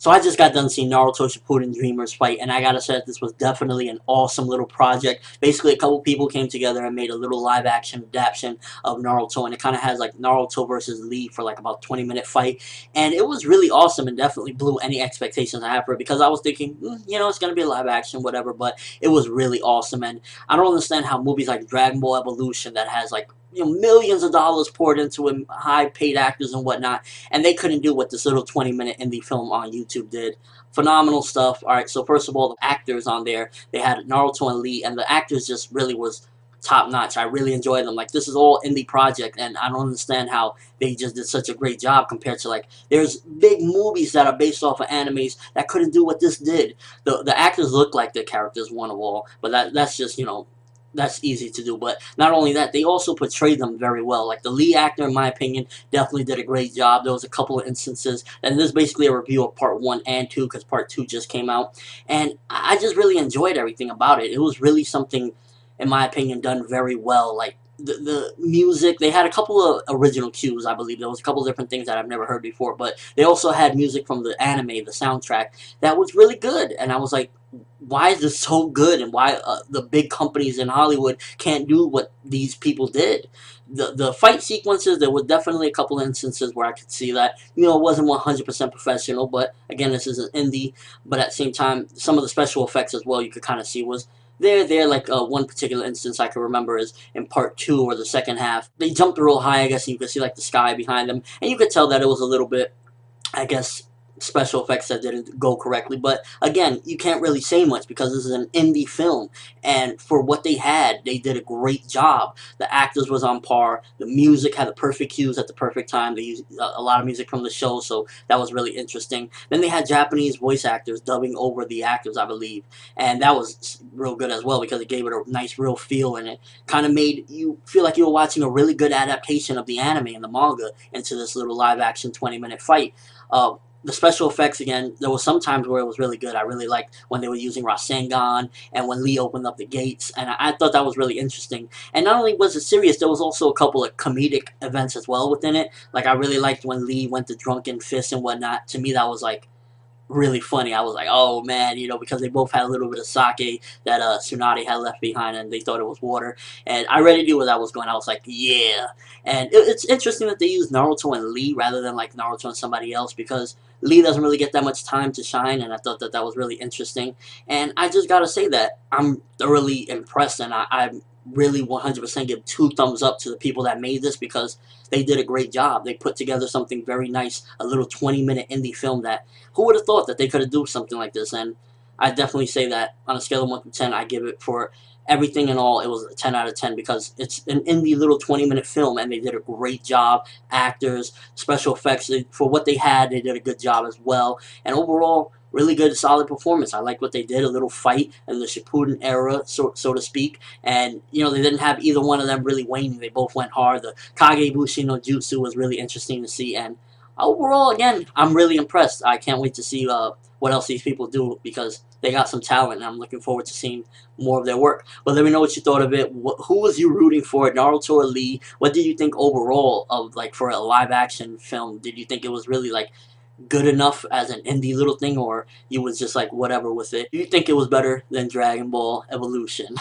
So I just got done seeing Naruto Shippuden Dreamers fight, and I gotta say that this was definitely an awesome little project. Basically, a couple people came together and made a little live-action adaptation of Naruto, and it kind of has like Naruto versus Lee for like about 20-minute fight, and it was really awesome and definitely blew any expectations I had for it because I was thinking, you know, it's gonna be a live action, whatever, but it was really awesome, and I don't understand how movies like Dragon Ball Evolution that has like millions of dollars poured into it, high paid actors and whatnot, and they couldn't do what this little 20-minute indie film on YouTube did. Phenomenal stuff. All right, so first of all, the actors on there, they had Naruto and Lee, and the actors just really was top notch. I really enjoyed them. Like, this is all indie project, and I don't understand how they just did such a great job compared to like there's big movies that are based off of animes that couldn't do what this did. The actors look like their characters, one of all, but that's just, you know, that's easy to do. But not only that, they also portrayed them very well. Like the lead actor, in my opinion, definitely did a great job. There was a couple of instances, and this is basically a review of part 1 and 2 because part 2 just came out, and I just really enjoyed everything about it. It was really something, in my opinion, done very well. Like the music, they had a couple of original cues, I believe. There was a couple of different things that I've never heard before, but they also had music from the anime, the soundtrack, that was really good. And I was like, why is this so good, and why the big companies in Hollywood can't do what these people did? The fight sequences, there were definitely a couple of instances where I could see that, you know, it wasn't 100% professional, but again, this is an indie. But at the same time, some of the special effects as well, you could kind of see was there. Like one particular instance I can remember is in part 2 or the second half. They jumped real high, I guess, and you could see like the sky behind them, and you could tell that it was a little bit, I guess, special effects that didn't go correctly. But again, you can't really say much because this is an indie film, and for what they had, they did a great job. The actors was on par. The music had the perfect cues at the perfect time. They used a lot of music from the show, so that was really interesting. Then they had Japanese voice actors dubbing over the actors, I believe, and that was real good as well because it gave it a nice real feel, and it kind of made you feel like you were watching a really good adaptation of the anime and the manga into this little live action 20-minute fight. The special effects, again, there was some times where it was really good. I really liked when they were using Rasengan and when Lee opened up the gates, and I thought that was really interesting. And not only was it serious, there was also a couple of comedic events as well within it. Like, I really liked when Lee went to drunken fists and whatnot. To me, that was like really funny. I was like, oh man, you know, because they both had a little bit of sake that Tsunade had left behind, and they thought it was water. And I already knew where that was going. I was like, yeah. And it's interesting that they use Naruto and Lee rather than like Naruto and somebody else because Lee doesn't really get that much time to shine, and I thought that that was really interesting. And I just gotta say that I'm thoroughly impressed, and I'm really 100% give 2 thumbs up to the people that made this because they did a great job. They put together something very nice, a little 20-minute indie film that who would have thought that they could have do something like this. And I definitely say that on a scale of 1 to 10, I give it, for everything and all, it was a 10 out of 10 because it's an indie little 20-minute film and they did a great job. Actors, special effects, for what they had, they did a good job as well. And overall, really good, solid performance. I like what they did, a little fight in the Shippuden era, so to speak. And, you know, they didn't have either one of them really waning. They both went hard. The Kagebushi no Jutsu was really interesting to see. And overall, again, I'm really impressed. I can't wait to see what else these people do because they got some talent, and I'm looking forward to seeing more of their work. But let me know what you thought of it. Who was you rooting for, Naruto or Lee? What did you think overall of, like, for a live action film? Did you think it was really like good enough as an indie little thing, or you was just like whatever with it? Do you think it was better than Dragon Ball Evolution?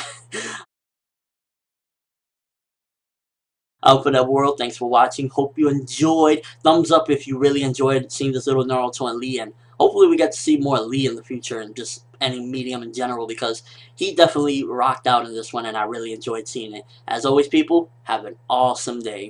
ForneverWorld, thanks for watching. Hope you enjoyed. Thumbs up if you really enjoyed seeing this little Naruto and Lee, and hopefully we get to see more Lee in the future and just any medium in general because he definitely rocked out in this one and I really enjoyed seeing it. As always, people, have an awesome day.